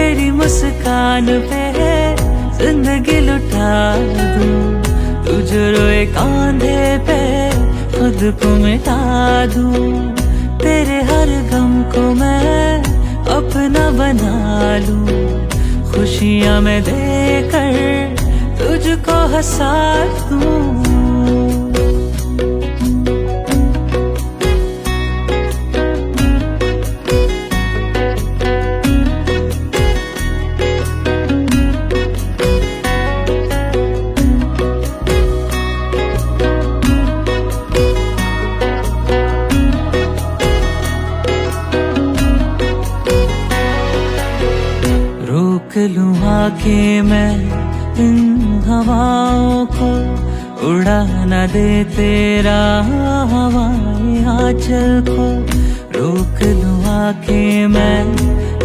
तेरी मुस्कान पे जिंदगी लुटा दूं, तू जो रोए कांधे पे खुद को मिटा दूं। तेरे हर गम को मैं अपना बना लूं, खुशियां मैं देकर तुझको हंसा दूं। रोक लूं आके मैं इन हवाओं को, उड़ा न दे तेरा हवाएं आंचल को। रोक लूं आके मैं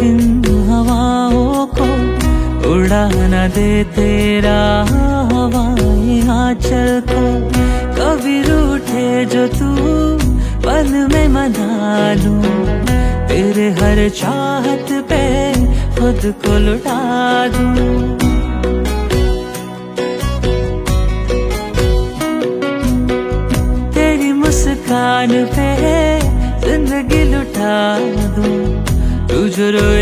इन हवाओं को, उड़ा न दे तेरा हवाएं आंचल को। कभी रूठे जो तू पल में मना लूं, तेरे हर चाहत पे खुद को लुटा दूं। तेरी मुस्कान पे जिंदगी लुटा दूं, तू जो रोए